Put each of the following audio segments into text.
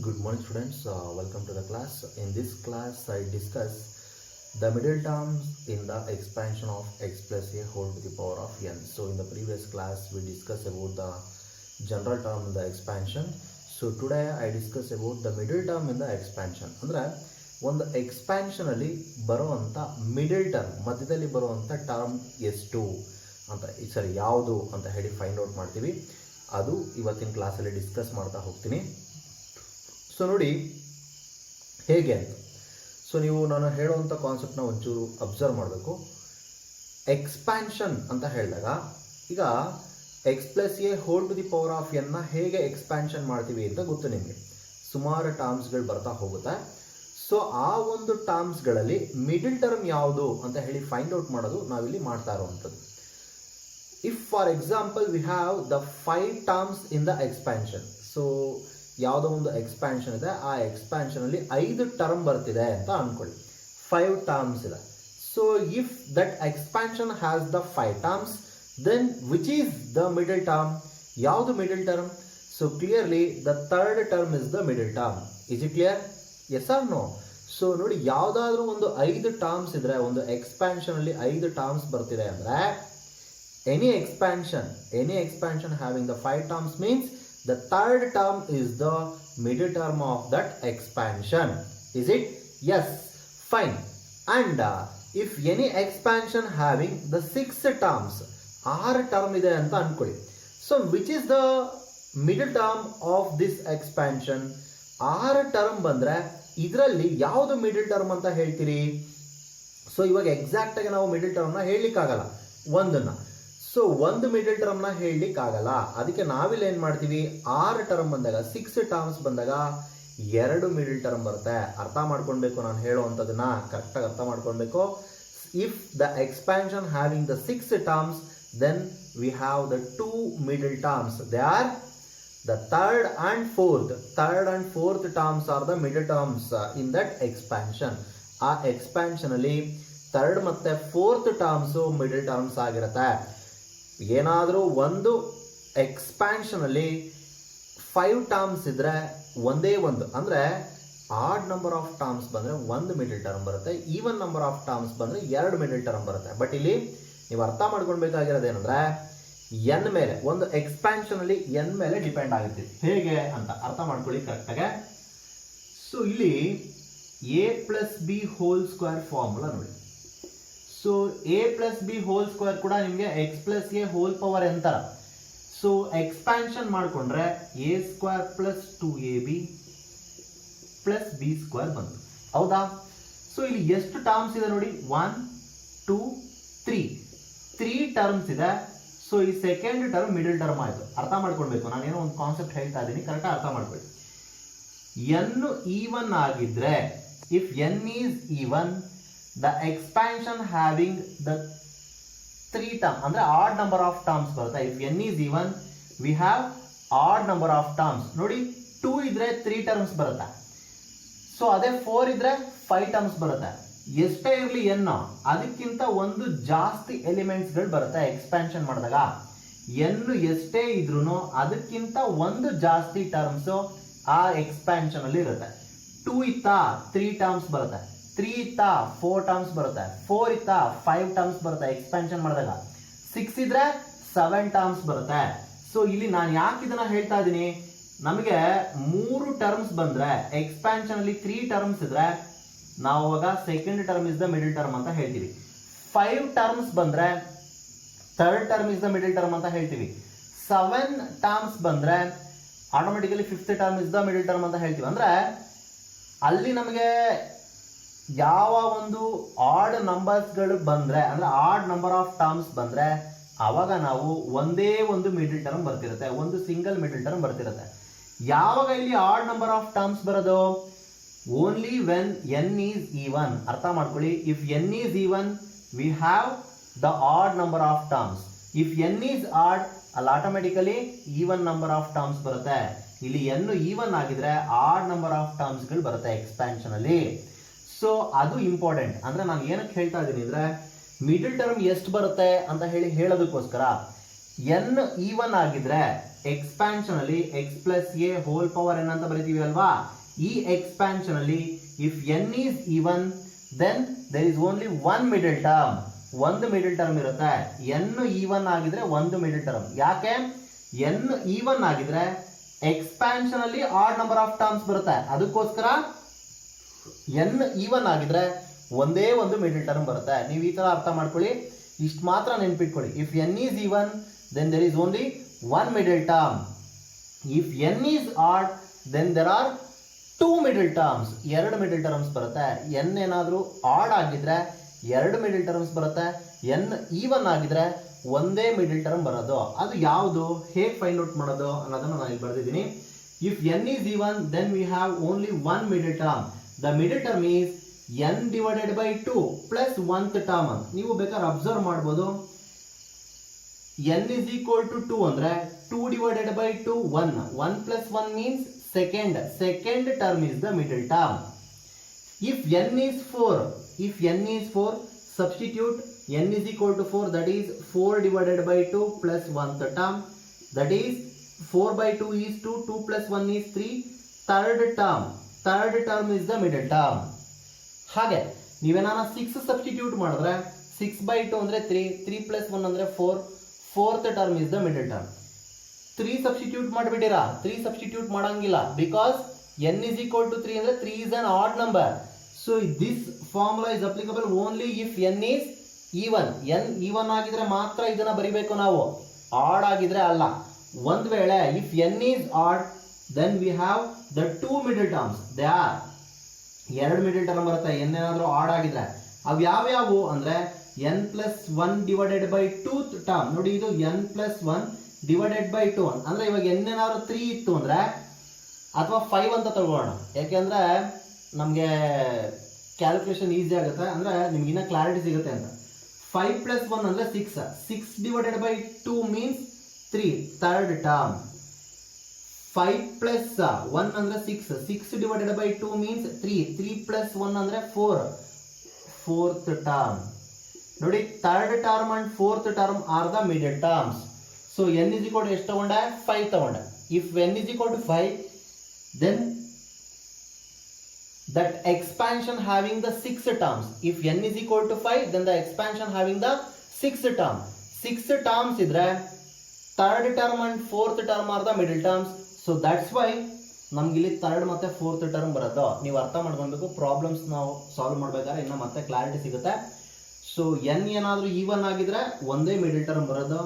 Good morning, students. Welcome to the class. In this class, I discuss the middle terms in the expansion of x plus a whole to the power of n. So, in the previous class, we discussed about the general term in the expansion. So, today I discuss about the middle term in the expansion. ಅಂದರೆ ಒಂದು expansion ಅಲ್ಲಿ ಬರುವಂತ middle term ಮಧ್ಯದಲ್ಲಿ ಬರುವಂತ term ಎಷ್ಟು ಅಂತ ಸರಿ ಯಾವುದು ಅಂತ ಹೇಳಿ ಫೈಂಡ್ ಔಟ್ ಮಾಡ್ತೀವಿ. ಅದು ಇವತ್ತಿನ ಕ್ಲಾಸಲ್ಲಿ ಡಿಸ್ಕಸ್ ಮಾಡ್ತಾ ಹೋಗ್ತೀನಿ. ಸೊ ನೋಡಿ ಹೇಗೆ ಅಂತ. ಸೊ ನೀವು ನಾನು ಹೇಳುವಂಥ ಕಾನ್ಸೆಪ್ಟ್ನ ಒಂಚೂರು ಅಬ್ಸರ್ವ್ ಮಾಡಬೇಕು. ಎಕ್ಸ್ಪ್ಯಾನ್ಷನ್ ಅಂತ ಹೇಳಿದಾಗ ಈಗ x plus a whole to the power of ಎನ್ನ ಹೇಗೆ ಎಕ್ಸ್ಪ್ಯಾನ್ಷನ್ ಮಾಡ್ತೀವಿ ಅಂತ ಗೊತ್ತು ನಿಮಗೆ. ಸುಮಾರು ಟರ್ಮ್ಸ್ಗಳು ಬರ್ತಾ ಹೋಗುತ್ತೆ. ಸೊ ಆ ಒಂದು ಟರ್ಮ್ಸ್ಗಳಲ್ಲಿ ಮಿಡಲ್ ಟರ್ಮ್ ಯಾವುದು ಅಂತ ಹೇಳಿ ಫೈಂಡ್ ಔಟ್ ಮಾಡೋದು ನಾವಿಲ್ಲಿ ಮಾಡ್ತಾ ಇರುವಂಥದ್ದು. If for example V have the 5 terms in the expansion. So ಯಾವುದೋ ಒಂದು ಎಕ್ಸ್ಪ್ಯಾನ್ಷನ್ ಇದೆ, ಆ ಎಕ್ಸ್ಪ್ಯಾನ್ಷನ್ ಅಲ್ಲಿ 5 ಟರ್ಮ್ ಬರ್ತಿದೆ ಅಂತ ಅನ್ಕೊಳ್ಳಿ. 5 ಟರ್ಮ್ಸ್ ಇದೆ. So if that expansion has the 5 terms, then which is the middle term? ಯಾವುದು middle term? So clearly the third term is the middle term. Is it clear? Yes or no? So ನೋಡಿ, ಯಾವುದಾದ್ರೂ ಒಂದು 5 terms ಇದ್ರೆ, ಒಂದು expansion ಅಲ್ಲಿ 5 terms ಬರ್ತಿದೆ ಅಂದ್ರೆ any expansion having the 5 terms means the third term is the middle term of that expansion. Is it? Yes. Fine. And if any expansion having the 6 terms, 6 term ಇದೆ ಅಂತ ಅನ್ಕೊಳ್ಳಿ. So which is the middle term of this expansion? 6 term ಬಂದ್ರೆ ಇದರಲ್ಲಿ ಯಾವುದು middle term ಅಂತ ಹೇಳ್ತೀರಿ? So ಇವಾಗ exact ಆಗಿ ನಾವು ಮಿಡಲ್ ಟರ್ಮ್ನ ಹೇಳಲಿಕ್ಕಾಗಲ್ಲ ಒಂದನ್ನ. ಸೊ ಒಂದು ಮಿಡಲ್ ಟರ್ಮ್ನ ಹೇಳಲಿಕ್ಕಾಗಲ್ಲ. ಅದಕ್ಕೆ ನಾವಿಲ್ಲಿ ಏನು ಮಾಡ್ತೀವಿ, 6 ಟರ್ಮ್ ಬಂದಾಗ, 6 ಟರ್ಮ್ಸ್ ಬಂದಾಗ 2 ಮಿಡಲ್ ಟರ್ಮ್ ಬರುತ್ತೆ. ಅರ್ಥ ಮಾಡ್ಕೊಳ್ಬೇಕು, ನಾನು ಹೇಳುವಂಥದ್ದನ್ನ ಕರೆಕ್ಟಾಗಿ ಅರ್ಥ ಮಾಡ್ಕೊಳ್ಬೇಕು. If the expansion having the 6 terms, then we have the 2 middle terms. They are the third and fourth terms are the middle terms in that expansion. ಆ ಎಕ್ಸ್ಪ್ಯಾನ್ಷನ್ ಅಲ್ಲಿ ಥರ್ಡ್ ಮತ್ತೆ ಫೋರ್ತ್ ಟರ್ಮ್ಸ್ ಮಿಡಲ್ ಟರ್ಮ್ಸ್ ಆಗಿರುತ್ತೆ. ಏನಾದರೂ ಒಂದು expansion ಅಲ್ಲಿ 5 terms ಇದ್ರೆ ಒಂದೇ ಒಂದು, ಅಂದ್ರೆ ಆಡ್ ನಂಬರ್ ಆಫ್ ಟರ್ಮ್ಸ್ ಬಂದ್ರೆ 1 ಮಿಡಲ್ ಟರ್ಮ್ ಬರುತ್ತೆ, ಈವನ್ ನಂಬರ್ ಆಫ್ ಟರ್ಮ್ಸ್ ಬಂದ್ರೆ 2 ಮಿಡಲ್ ಟರ್ಮ್ ಬರುತ್ತೆ. ಬಟ್ ಇಲ್ಲಿ ನೀವು ಅರ್ಥ ಮಾಡ್ಕೊಳ್ಬೇಕಾಗಿರೋದೇನಂದ್ರೆ ಎನ್ ಮೇಲೆ, ಒಂದು ಎಕ್ಸ್ಪ್ಯಾನ್ಷನ್ ಅಲ್ಲಿ ಎನ್ ಮೇಲೆ ಡಿಪೆಂಡ್ ಆಗುತ್ತೆ. ಹೇಗೆ ಅಂತ ಅರ್ಥ ಮಾಡ್ಕೊಳ್ಳಿ ಕರೆಕ್ಟಾಗೆ. ಸೊ ಇಲ್ಲಿ a plus b whole square formula ನೋಡಿ. So a plus b whole square ಕೂಡ ನಿಮಗೆ x plus a whole power n ತರ. ಸೊ ಎಕ್ಸ್ಪ್ಯಾನ್ಷನ್ ಮಾಡ್ಕೊಂಡ್ರೆ a square plus 2ab plus b square ಬಂತು. ಹೌದಾ? ಸೊ ಇಲ್ಲಿ ಎಷ್ಟು ಟರ್ಮ್ಸ್ ಇದೆ ನೋಡಿ, 1 2 3 ಟರ್ಮ್ಸ್ ಇದೆ. ಸೊ ಈ ಸೆಕೆಂಡ್ ಟರ್ಮ್ ಮಿಡಲ್ ಟರ್ಮ್ ಆಯ್ತು. ಅರ್ಥ ಮಾಡ್ಕೊಳ್ಬೇಕು, ನಾನೇನೋ ಒಂದು ಕಾನ್ಸೆಪ್ಟ್ ಹೇಳ್ತಾ ಇದ್ದೀನಿ, ಕರೆಕ್ಟ್ ಅರ್ಥ ಮಾಡ್ಕೊಳ್ಳಿ. ಎನ್ ಈವನ್ ಆಗಿದ್ರೆ, if n is even, the expansion having the 3 terms, ಅಂದ್ರೆ odd number of terms ಬರುತ್ತೆ. if n is even, we have odd number of terms. ನೋಡಿ, 2 ಇದ್ರೆ 3 terms ಬರುತ್ತೆ. ಸೊ ಅದೇ 4 ಇದ್ರೆ 5 terms ಬರುತ್ತೆ. ಎಷ್ಟೇ ಇರಲಿ n, ಅದಕ್ಕಿಂತ ಒಂದು ಜಾಸ್ತಿ ಎಲಿಮೆಂಟ್ಸ್ ಗಳು ಬರುತ್ತೆ ಎಕ್ಸ್ಪ್ಯಾನ್ಷನ್ ಮಾಡಿದಾಗ. n ಎಷ್ಟೇ ಇದ್ರೂ ಅದಕ್ಕಿಂತ ಒಂದು ಜಾಸ್ತಿ ಟರ್ಮ್ಸ್ ಆ ಎಕ್ಸ್ಪ್ಯಾನ್ಷನ್ ಅಲ್ಲಿ ಇರುತ್ತೆ. 2 ಇತ್ತ 3 ಟರ್ಮ್ಸ್ ಬರುತ್ತೆ, 3 ಇತ್ತ 4 ಟರ್ಮ್ಸ್ ಬರುತ್ತೆ, 4 ಇತ್ತ 5 ಟರ್ಮ್ಸ್ ಬರುತ್ತೆ ಎಕ್ಸ್ಪ್ಯಾನ್ಷನ್ ಮಾಡಿದಾಗ, 6 ಇದ್ರೆ 7 ಟರ್ಮ್ಸ್ ಬರುತ್ತೆ. ಸೊ ಇಲ್ಲಿ ನಾನು ಯಾಕೆ ಇದನ್ನ ಹೇಳ್ತಾ ಇದ್ದೀನಿ, ನಮಗೆ 3 ಟರ್ಮ್ಸ್ ಬಂದ್ರೆ ಎಕ್ಸ್ಪ್ಯಾನ್ಷನ್ ಅಲ್ಲಿ 3 ಟರ್ಮ್ಸ್ ಇದ್ರೆ ನಾವು ಅವಾಗ second term is the middle term ಅಂತ ಹೇಳ್ತೀವಿ. 5 ಟರ್ಮ್ಸ್ ಬಂದ್ರೆ third term is the middle term ಅಂತ ಹೇಳ್ತೀವಿ. 7 ಟರ್ಮ್ಸ್ ಬಂದ್ರೆ automatically 5th term is the middle term ಅಂತ ಹೇಳ್ತೀವಿ. ಅಂದ್ರೆ ಅಲ್ಲಿ ನಮಗೆ ಯಾವ ಒಂದು ಆಡ್ ನಂಬರ್ಸ್ಗಳು ಬಂದ್ರೆ, ಅಂದ್ರೆ ಆಡ್ ನಂಬರ್ ಆಫ್ ಟರ್ಮ್ಸ್ ಬಂದ್ರೆ ಅವಾಗ ನಾವು ಒಂದೇ ಒಂದು ಮಿಡಲ್ ಟರ್ಮ್ ಬರ್ತಿರುತ್ತೆ, ಒಂದು ಸಿಂಗಲ್ ಮಿಡಲ್ ಟರ್ಮ್ ಬರ್ತಿರುತ್ತೆ. ಯಾವಾಗ ಇಲ್ಲಿ ಆಡ್ ನಂಬರ್ ಆಫ್ ಟರ್ಮ್ಸ್ ಬರೋದು, only when n is even. ಅರ್ಥ ಮಾಡ್ಕೊಳ್ಳಿ, if n is even we have the odd number of terms. If n is odd, ಅಲ್ಲಿ automatically even number of terms ಬರುತ್ತೆ. ಇಲ್ಲಿ n even ಆಗಿದ್ರೆ odd number of terms ಗಳು ಬರುತ್ತೆ expansion ಅಲ್ಲಿ. So ಅದು ಇಂಪಾರ್ಟೆಂಟ್. ಅಂದ್ರೆ ನಾನು ಏನಕ್ಕೆ ಹೇಳ್ತಾ ಇದ್ದೀನಿ ಅಂದ್ರೆ ಮಿಡಲ್ ಟರ್ಮ್ ಎಷ್ಟು ಬರುತ್ತೆ ಅಂತ ಹೇಳೋದಕ್ಕೋಸ್ಕರ ಎನ್ ಈವನ್ ಆಗಿದ್ರೆ ಎಕ್ಸ್ಪ್ಯಾನ್ಷನ್ ಅಲ್ಲಿ x plus a whole power n ಅಂತ ಬರೀತೀವಿ ಅಲ್ವಾ. ಈ ಎಕ್ಸ್ಪ್ಯಾನ್ಷನ್ ಅಲ್ಲಿ if n is even then there is only one middle term, ಒಂದು ಮಿಡಲ್ ಟರ್ಮ್ ಇರುತ್ತೆ. ಎನ್ ಈವನ್ ಆಗಿದ್ರೆ ಒಂದು ಮಿಡಲ್ ಟರ್ಮ್. ಯಾಕೆ? ಎನ್ ಈವನ್ ಆಗಿದ್ರೆ ಎಕ್ಸ್ಪ್ಯಾನ್ಷನ್ ಅಲ್ಲಿ ಆಡ್ ನಂಬರ್ ಆಫ್ ಟರ್ಮ್ಸ್ ಬರುತ್ತೆ, ಅದಕ್ಕೋಸ್ಕರ ಎನ್ ಈವನ್ ಆಗಿದ್ರೆ ಒಂದೇ ಒಂದು ಮಿಡಲ್ ಟರ್ಮ್ ಬರುತ್ತೆ. ನೀವು ಈ ತರ ಅರ್ಥ ಮಾಡ್ಕೊಳ್ಳಿ, ಇಷ್ಟು ಮಾತ್ರ ನೆನ್ಪಿಟ್ಕೊಳ್ಳಿ. If n is even then there is only one middle term. If n is odd then there are two middle terms. ಎರಡು ಮಿಡಲ್ ಟರ್ಮ್ಸ್ ಬರುತ್ತೆ. n ಏನಾದರೂ ಆಡ್ ಆಗಿದ್ರೆ ಎರಡು ಮಿಡಲ್ ಟರ್ಮ್ಸ್ ಬರುತ್ತೆ. n ಈವನ್ ಆಗಿದ್ರೆ ಒಂದೇ ಮಿಡಲ್ ಟರ್ಮ್ ಬರೋದು. ಅದು ಯಾವುದು, ಹೇಗೆ ಫೈಂಡ್ ಔಟ್ ಮಾಡೋದು ಅನ್ನೋದನ್ನು ನಾನು ಇಲ್ಲಿ ಬರೆದಿದ್ದೀನಿ. If n is even then we have only one middle term. The middle term is n divided by 2 plus 1th term. ನೀವು ಬೇಕಾದ್ರೆ ಅಬ್ಸರ್ವ್ ಮಾಡ್ಬೋದು. n is equal to 2 ಅಂದ್ರೆ 2 divided by 2 1. 1 plus 1 means second term is the middle term. If n is 4, substitute n is equal to 4, that is 4 divided by 2 plus 1th term, that is 4 by 2 is 2, 2 plus 1 is 3, third term is the middle term. ಹಾಗೆ ನೀವೇನಾನ 6 substitute ಮಾಡಿದ್ರೆ 6 by 2 ಅಂದ್ರೆ 3, 3 plus 1 ಅಂದ್ರೆ 4, fourth term is the middle term. 3 substitute ಮಾಡಿಬಿಟ್ಟಿರಾ, 3 substitute ಮಾಡಂಗಿಲ್ಲ, because n is equal to 3 ಅಂದ್ರೆ 3 is an odd number. So this formula is applicable only if n is even. n even ಆಗಿದ್ರೆ ಮಾತ್ರ ಇದನ್ನ ಬರಿಬೇಕು ನಾವು, add ಆಗಿದ್ರೆ ಅಲ್ಲ. ಒಂದು ವೇಳೆ if n is odd then we have the two middle terms. They are ಎರಡು ಮಿಡಲ್ ಟರ್ಮ್ ಬರುತ್ತೆ n ಏನಾದರೂ ಆಡ್ ಆಗಿದ್ರೆ. ಅವು ಯಾವ್ಯಾವು ಅಂದ್ರೆ n plus 1 divided by 2th term. ನೋಡಿ ಇದು n plus 1 divided by 2 ಅಂದ್ರೆ ಇವಾಗ n ಏನಾದ್ರು 3 ಇತ್ತು ಅಂದ್ರೆ ಅಥವಾ 5 ಅಂತ ತಗೊಳ್ಳೋಣ, ಯಾಕೆಂದ್ರೆ ನಮಗೆ ಕ್ಯಾಲ್ಕುಲೇಷನ್ ಈಸಿ ಆಗುತ್ತೆ, ಅಂದ್ರೆ ನಿಮ್ಗೆ ಇನ್ನೂ ಕ್ಲಾರಿಟಿ ಸಿಗುತ್ತೆ ಅಂತ. 5 plus 1 ಅಂದ್ರೆ 6, 6 divided by 2 means 3, third term. 5 plus 1 ಅಂದ್ರೆ 6, 6 divided by 2 means 3, 3 plus 1 ಅಂದ್ರೆ 4, fourth term. ನೋಡಿ, third term and fourth term R the middle terms. So n is equal to ಎಷ್ಟು ತಗೊಂಡೆ, 5 ತಗೊಂಡೆ. If n is equal to 5 then that expansion having the 6 terms. If n is equal to 5 then the expansion having the 6 term. 6 terms ಇದ್ರೆ third term and fourth term R the middle terms. So that's why ನಮ್ಗೆ ಇಲ್ಲಿ third ಮತ್ತೆ fourth term ಬರೋದು. ನೀವು ಅರ್ಥ ಮಾಡ್ಕೊಬೇಕು, problems ನಾವು solve ಮಾಡ್ಬೇಕಾದ್ರೆ ಇನ್ನು ಮತ್ತೆ ಕ್ಲಾರಿಟಿ ಸಿಗುತ್ತೆ. ಸೊ ಎನ್ ಏನಾದರೂ ಈವನ್ ಆಗಿದ್ರೆ ಒಂದೇ ಮಿಡಲ್ ಟರ್ಮ್ ಬರೋದು,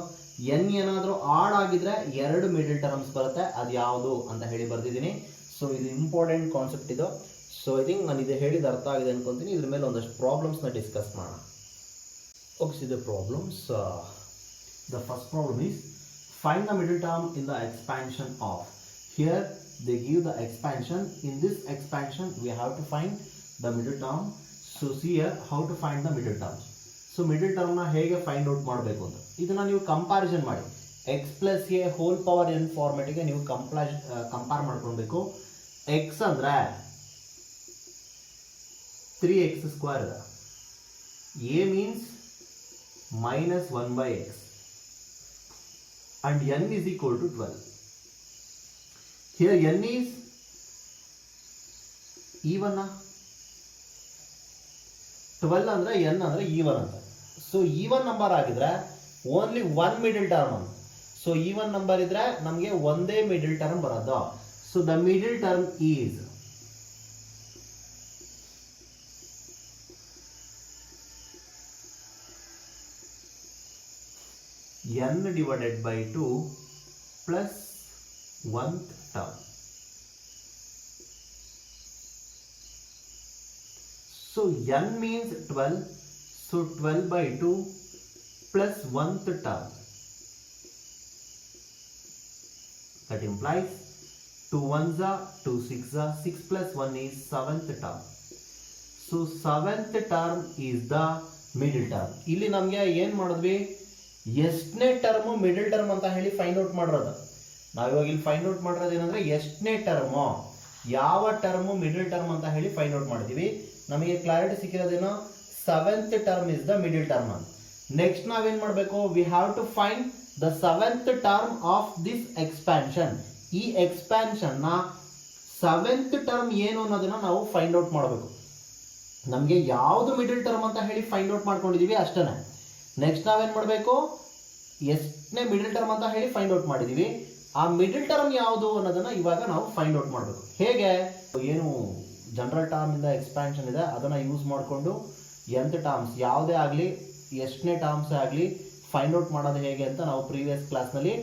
ಎನ್ ಏನಾದರೂ ಆಡ್ ಆಗಿದ್ರೆ ಎರಡು ಮಿಡಲ್ ಟರ್ಮ್ಸ್ ಬರುತ್ತೆ. ಅದು ಯಾವುದು ಅಂತ ಹೇಳಿ ಬರ್ದಿದ್ದೀನಿ. ಸೊ ಇದು ಇಂಪಾರ್ಟೆಂಟ್ ಕಾನ್ಸೆಪ್ಟ್ ಇದು. ಸೊ ಐ ಥಿಂಕ್ ನಾನು ಇದು ಹೇಳಿದ ಅರ್ಥ ಆಗಿದೆ ಅನ್ಕೊಂತೀನಿ. ಇದ್ರ ಮೇಲೆ ಒಂದಷ್ಟು ಪ್ರಾಬ್ಲಮ್ಸ್ನ ಡಿಸ್ಕಸ್ ಮಾಡೋಣ. Okay, the problems. The first problem is find the middle term in the expansion of. Here they give the expansion. In this expansion we have to find the middle term. So see here how to find the middle terms. So middle term na hege find out ಮಾಡಬೇಕು ಅಂತ ಇದನ್ನ ನೀವು comparison ಮಾಡಿ. x plus a whole power n format ಗೆ ನೀವು compare ಮಾಡ್ಕೊಳ್ಬೇಕು. x ಅಂದ್ರೆ 3x square ಇದೆ. a means minus 1 by x and n is equal to 12. Here n is even. 12 ಅಂದ್ರೆ n ಅಂದ್ರೆ even ಅಂತ. ಸೊ ಈವನ್ ನಂಬರ್ ಆಗಿದ್ರೆ ಓನ್ಲಿ ಒನ್ ಮಿಡಲ್ ಟರ್ಮ್ ಅಂತ. ಸೊ ಈವನ್ ನಂಬರ್ ಇದ್ರೆ ನಮಗೆ ಒಂದೇ ಮಿಡಲ್ ಟರ್ಮ್ ಬರೋದು. So the middle term is n divided by 2 plus 1th term. So n means 12. So 12 by 2 plus 1th term. That implies 2 1s are 2 6s are 6 plus 1 is 7th term. So 7th term is the middle term. ಇಲ್ಲಿ ನಮಗೆ ಏನು ಮಾಡಿದ್ವಿ, ಎಷ್ಟನೇ term middle term ಅಂತ ಹೇಳಿ find out ಮಾಡಿರೋದು. ನಾವಿವಾಗ ಇಲ್ಲಿ ಫೈಂಡ್ ಔಟ್ ಮಾಡಿರೋದು ಏನಂದ್ರೆ ಎಷ್ಟನೇ ಟರ್ಮು, ಯಾವ ಟರ್ಮು ಮಿಡಲ್ ಟರ್ಮ್ ಅಂತ ಹೇಳಿ ಫೈಂಡ್ ಔಟ್ ಮಾಡಿದೀವಿ. ನಮಗೆ clarity seventh term is the middle term ಅಂತ. ನೆಕ್ಸ್ಟ್ ನಾವೇನ್ ಮಾಡಬೇಕು, we have to find the seventh term of this expansion. ಈ ಎಕ್ಸ್ಪ್ಯಾನ್ಷನ್ ನ ಸೆವೆಂತ್ ಟರ್ಮ್ ಏನು ಅನ್ನೋದನ್ನ ನಾವು ಫೈಂಡ್ ಔಟ್ ಮಾಡಬೇಕು. ನಮಗೆ ಯಾವುದು ಮಿಡಲ್ ಟರ್ಮ್ ಅಂತ ಹೇಳಿ ಫೈಂಡ್ ಔಟ್ ಮಾಡ್ಕೊಂಡಿದೀವಿ ಅಷ್ಟೇ. ನೆಕ್ಸ್ಟ್ ನಾವೇನ್ ಮಾಡಬೇಕು, ಎಷ್ಟನೇ ಮಿಡಲ್ ಟರ್ಮ್ ಅಂತ ಹೇಳಿ ಫೈಂಡ್ ಔಟ್ ಮಾಡಿದೀವಿ, ಆ ಮಿಡಲ್ ಟರ್ಮ್ ಯಾವುದು ಅನ್ನೋದನ್ನ ಇವಾಗ ನಾವು ಫೈಂಡ್ ಔಟ್ ಮಾಡಬೇಕು. ಹೇಗೆ, ಏನು ಜನರಲ್ ಟರ್ಮ್ ಇಂದ ಎಕ್ಸ್ಪ್ಯಾನ್ಷನ್ ಇದೆ ಅದನ್ನ ಯೂಸ್ ಮಾಡಿಕೊಂಡು nth ಟರ್ಮ್ಸ್ ಯಾವುದೇ ಆಗಲಿ ಎಷ್ಟನೇ ಟರ್ಮ್ಸ್ ಆಗಲಿ ಫೈಂಡ್ ಔಟ್ ಮಾಡೋದು ಹೇಗೆ ಅಂತ ನಾವು ಪ್ರೀವಿಯಸ್ ಕ್ಲಾಸ್ನಲ್ಲಿ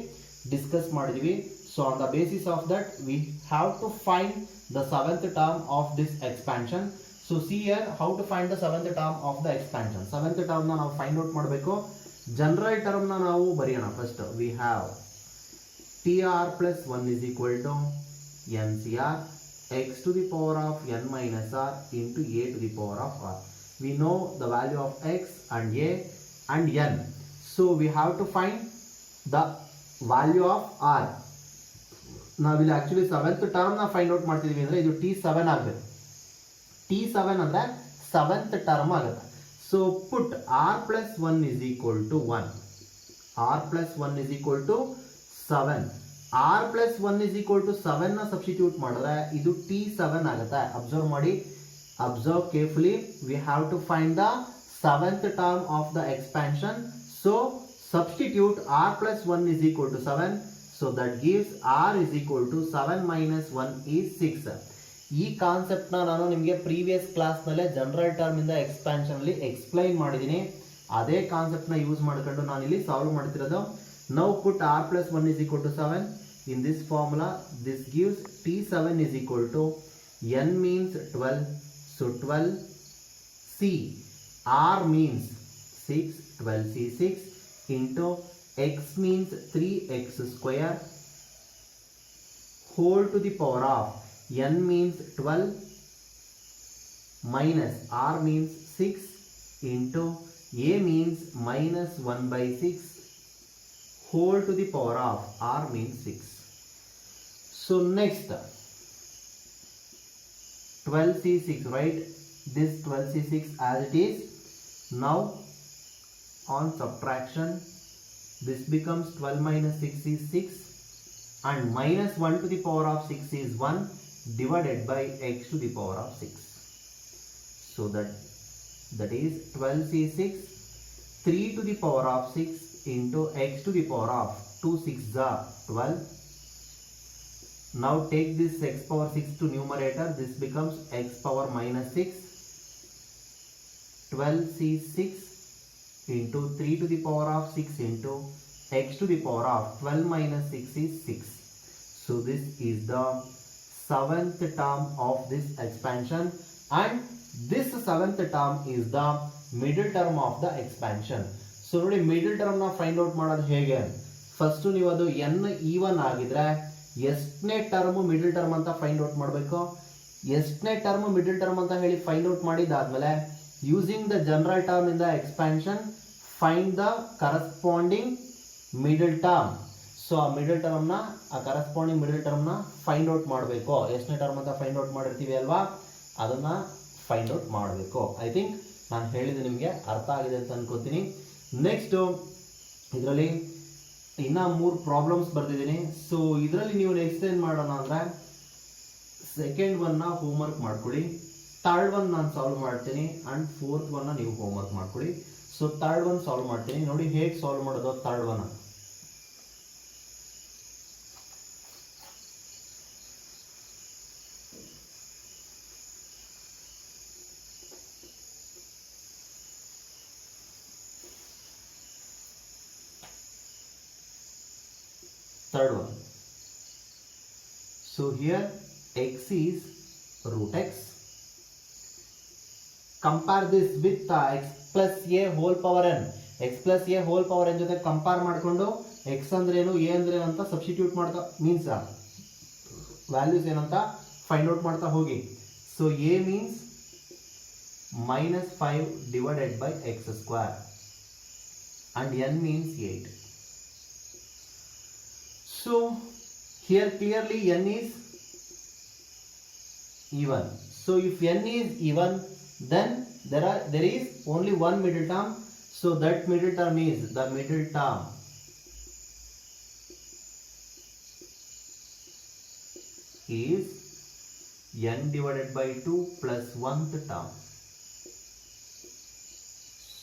ಡಿಸ್ಕಸ್ ಮಾಡಿದೀವಿ. So on the basis of that we have to find the seventh term of this expansion. So see here how to find the seventh term of the expansion. Seventh term ನಾವು find out ಮಾಡಬೇಕು. General term ನಾವು ಬರೆಯೋಣ. First we have TR plus 1 is equal to NCR x to the power of n minus r into a to the power of r. We know the value of x and a and n. So we have to find the value of r. ನಾವಿಲ್ಲಿ actually seventh term ನ find out ಮಾಡ್ತಿದೀವಿ ಅಂದ್ರೆ ಇದು T7 ಆಗಬೇಕು. T7 ಅಂದ್ರೆ seventh term ಆಗುತ್ತೆ. So put r plus 1 is equal to 1. r plus 1 is equal to 7. r plus 1 is equal to 7 ನ substitute ಮಾಡಿದ್ರೆ ಇದು T7 ಆಗುತ್ತೆ. ಅಬ್ಸರ್ವ್ ಮಾಡಿ, observe carefully. We have to find the seventh term of the expansion. So substitute r plus 1 is equal to 7. So that gives r is equal to 7 minus 1 is 6. ಈ concept ನಾನು ನಿಮಗೆ previous class ನಲ್ಲೇ general term ಇಂದ expansion ಅಲ್ಲಿ explain ಮಾಡಿದ್ದೀನಿ. ಅದೇ concept ನ use ಮಾಡ್ಕೊಂಡು ನಾನು ಇಲ್ಲಿ ಸಾಲ್ವ್ ಮಾಡ್ತಿರೋದು. Now put r plus 1 is equal to 7 in this formula. This gives T7 is equal to n means 12. So 12c, r means 6, 12c 6 into x means 3x square whole to the power of n means 12 minus r means 6 into a means minus 1 by 6 whole to the power of r means 6. So next 12c6, right? This 12c6 as it is. Now on subtraction this becomes 12 minus 6 is 6 and minus 1 to the power of 6 is 1 divided by x to the power of 6. So that is 12c6 3 to the power of 6 into x to the power of 2 6 are 12. Now take this x power 6 to numerator. This becomes x power minus 6. 12c6 into 3 to the power of 6 into x to the power of 12 minus 6 is 6. So this is the seventh term of this expansion, and this seventh term is the middle term of the expansion. So ನೋಡಿ middle term ನ find out ಮಾಡೋದು ಹೇಗೆ. First ನೀವು ಅದು n even ಆಗಿದ್ರೆ ಎಷ್ಟನೇ term middle term ಅಂತ find out ಮಾಡಬೇಕು. ಎಷ್ಟನೇ ಟರ್ಮ್ ಮಿಡಲ್ ಟರ್ಮ್ ಅಂತ ಹೇಳಿ ಫೈಂಡ್ ಔಟ್ ಮಾಡಿದಾದ್ಮೇಲೆ using the general term in the expansion find the corresponding middle term. So ಆ ಮಿಡಲ್ ಟರ್ಮ್ ನ ಆ ಕರೆಸ್ಪಾಂಡಿಂಗ್ ಮಿಡಲ್ ಟರ್ಮ್ ನ ಫೈಂಡ್ ಔಟ್ ಮಾಡಬೇಕು. ಎಷ್ಟನೇ ಟರ್ಮ್ ಅಂತ ಫೈಂಡ್ ಔಟ್ ಮಾಡಿರ್ತೀವಿ ಅಲ್ವಾ, ಅದನ್ನ ಫೈಂಡ್ ಔಟ್ ಮಾಡಬೇಕು. ಐ ಥಿಂಕ್ ನಾನು ಹೇಳಿದ್ದು ನಿಮಗೆ ಅರ್ಥ ಆಗಿದೆ ಅಂತ ಅನ್ಕೋತೀನಿ. ನೆಕ್ಸ್ಟ್ ಇದರಲ್ಲಿ ಇನ್ನ 3 ಪ್ರಾಬ್ಲಮ್ಸ್ ಬರ್ತಿದ್ದೀನಿ. ಸೊ ಇದರಲ್ಲಿ ನೀವು ನೆಕ್ಸ್ಟ್ ಏನ್ ಮಾಡೋಣ ಅಂದ್ರೆ ಸೆಕೆಂಡ್ ಒನ್ ನ ಹೋಮ್ ವರ್ಕ್ ಮಾಡ್ಕೊಳ್ಳಿ, ಥರ್ಡ್ ಒನ್ ನಾನು ಸಾಲ್ವ್ ಮಾಡ್ತೀನಿ ಅಂಡ್ ಫೋರ್ತ್ ಒನ್ ನ ನೀವು ಹೋಮ್ ವರ್ಕ್ ಮಾಡ್ಕೊಳ್ಳಿ. ಸೊ ಥರ್ಡ್ ಒನ್ ಸಾಲ್ವ್ ಮಾಡ್ತೀನಿ, ನೋಡಿ ಹೇಗೆ ಸಾಲ್ವ್ ಮಾಡೋದು third one. Third one. So here x is root x. Compare this with x plus a whole power n. x plus a whole power n ಜೊತೆ compare ಮಾಡಿಕೊಂಡು x ಅಂದ್ರೇನು a ಅಂದ್ರೇನು ಅಂತ substitute ಮಾಡ್ತಾ ಮೀನ್ಸ್ ವ್ಯಾಲ್ಯೂಸ್ ಏನಂತ find out ಮಾಡ್ತಾ ಹೋಗಿ. So a means minus 5 divided by x square and n means 8. So here clearly n is even. So if n is even, then there is only one middle term. So that middle term is the middle term is n divided by 2 plus 1th term.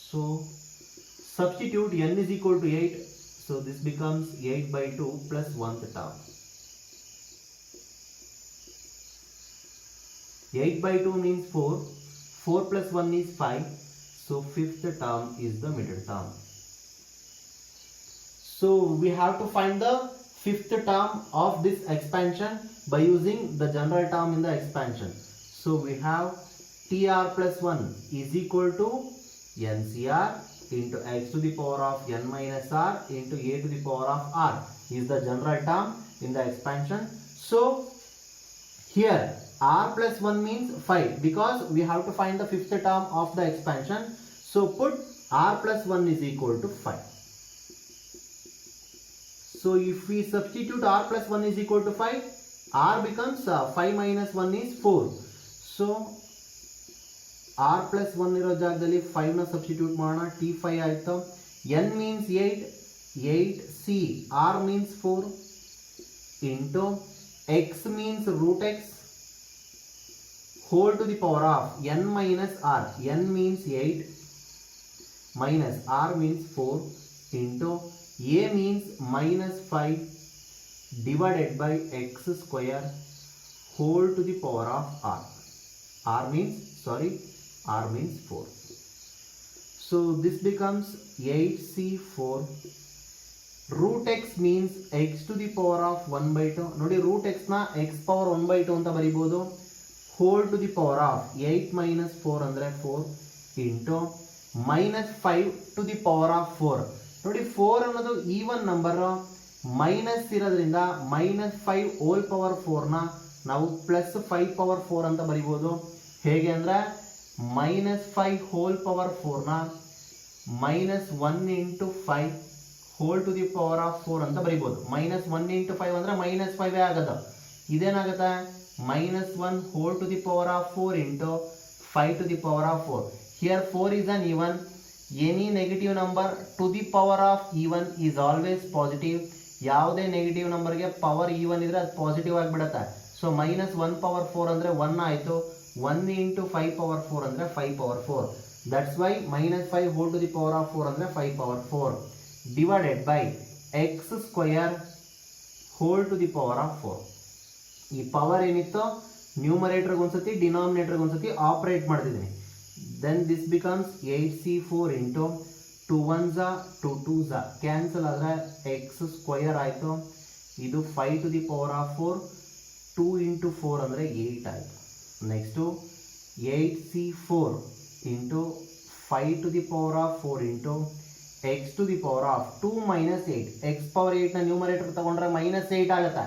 So substitute n is equal to 8. So this becomes 8 by 2 plus 1th term. 8 by 2 means 4. 4 plus 1 is 5. So 5th term is the middle term. So we have to find the 5th term of this expansion by using the general term in the expansion. So we have TR plus 1 is equal to NCR into x to the power of n minus r into a to the power of r is the general term in the expansion. So here r plus 1 means 5 because we have to find the 5th term of the expansion. So put r plus 1 is equal to 5. So if we substitute r plus 1 is equal to 5, r becomes 5 minus 1 is 4. So r plus 1 ಇರೋ ಜಾಗದಲ್ಲಿ 5 ನ substitute ಮಾಡೋಣ. t5 ಆಯ್ತು. n means 8, 8c, r means 4 into x means root x whole to the power of n minus r. n means 8 minus r means 4 into a means minus 5 divided by x square whole to the power of r. r means 4. So this becomes 8c4. Root x means x to the power of 1 by 2. ನೋಡಿ root x ನ x power 1 by 2 ಅಂತ ಬರೀಬಹುದು. Whole to the power of 8 minus 4 ಅಂದ್ರೆ 4 into minus 5 to the power of 4. ನೋಡಿ 4 ಅನ್ನೋದು even number, minus ಇರೋದ್ರಿಂದ minus 5 whole power 4 ನ ನಾವು plus 5 power 4 ಅಂತ ಬರೀಬಹುದು. ಹೇಗೆ ಅಂದ್ರೆ minus 5 whole power 4 ನ minus 1 into 5 whole to the power of 4 ಅಂತ ಬರೀಬಹುದು. minus 1 into 5 ಅಂದ್ರೆ minus 5 ಆಗದ. ಇದೇನಾಗುತ್ತೆ minus 1 whole to the power of 4 into 5 to the power of 4. Here 4 is an even. Any negative number to the power of even is always positive. ಯಾವುದೇ negative ನಂಬರ್ಗೆ power even ಇದ್ರೆ ಅದು positive ಆಗಿಬಿಡುತ್ತೆ. So minus 1 power 4 ಅಂದ್ರೆ 1 ಆಯಿತು. 1 into 5 power 4 ಅಂದ್ರೆ 5 power 4. That's why minus 5 whole to the power of 4 ಅಂದ್ರೆ 5 power 4 divided by x square whole to the power of 4. ಈ ಪವರ್ ಏನಿತ್ತು ನ್ಯೂಮರೇಟರ್ ಒಂದ್ಸತಿ ಡಿನಾಮಿನೇಟರ್ ಒಂದ್ಸತಿ ಆಪರೇಟ್ ಮಾಡ್ತಿದ್ದೀನಿ. Then this becomes 8c4 into 2 1s 2 2s cancel ಆದ್ರೆ x square ಆಯಿತು. ಇದು 5 to the power of 4. 2 into 4 ಅಂದ್ರೆ 8 ಆಯಿತು. Next 8c4 into 5 to the power of 4 into x to the power of 2 minus 8. x power 8 ನ numerator ತಗೊಂಡ್ರೆ minus 8 ಆಗುತ್ತೆ.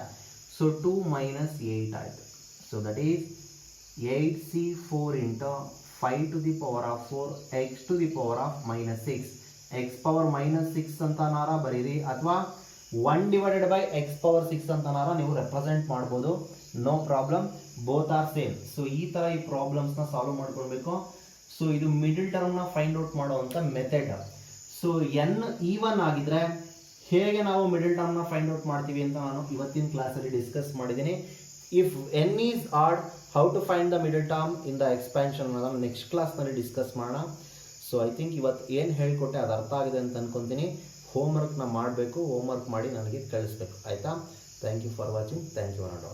So 2 minus 8 ಆಯಿತು. So that is 8c4 into 5 to the power of 4 x to the power of minus 6. x power minus 6 ಅಂತನಾರ ಬರೀರಿ ಅಥವಾ 1 divided by x power 6 ಅಂತನಾರ ನೀವು represent ಮಾಡ್ಬೋದು. No problem, both are same. So ಈ ತರ ಈ ಪ್ರಾಬ್ಲಮ್ಸ್ನ solve ಮಾಡ್ಕೊಳ್ಬೇಕು. ಸೊ ಇದು ಮಿಡಲ್ ಟರ್ಮ್ನ ಫೈಂಡ್ ಔಟ್ ಮಾಡುವಂಥ ಮೆಥಡ್. ಸೊ ಎನ್ ಈವನ್ ಆಗಿದ್ರೆ ಹೇಗೆ ನಾವು ಮಿಡಲ್ ಟರ್ಮ್ನ ಫೈಂಡ್ ಔಟ್ ಮಾಡ್ತೀವಿ ಅಂತ ನಾನು ಇವತ್ತಿನ ಕ್ಲಾಸಲ್ಲಿ ಡಿಸ್ಕಸ್ ಮಾಡಿದ್ದೀನಿ. If n is odd, how to find the middle term in the expansion ಅನ್ನೋದನ್ನು ನೆಕ್ಸ್ಟ್ ಕ್ಲಾಸ್ನಲ್ಲಿ ಡಿಸ್ಕಸ್ ಮಾಡೋಣ. ಸೊ ಐ ಥಿಂಕ್ ಇವತ್ತು ಏನು ಹೇಳ್ಕೊಟ್ಟೆ ಅದು ಅರ್ಥ ಆಗಿದೆ ಅಂತ ಅನ್ಕೊತೀನಿ. ಹೋಮ್ವರ್ಕ್ನ ಮಾಡಬೇಕು, ಹೋಮ್ವರ್ಕ್ ಮಾಡಿ ನನಗೆ ಕಳಿಸ್ಬೇಕು. ಆಯಿತಾ? Thank you for watching. Thank you all.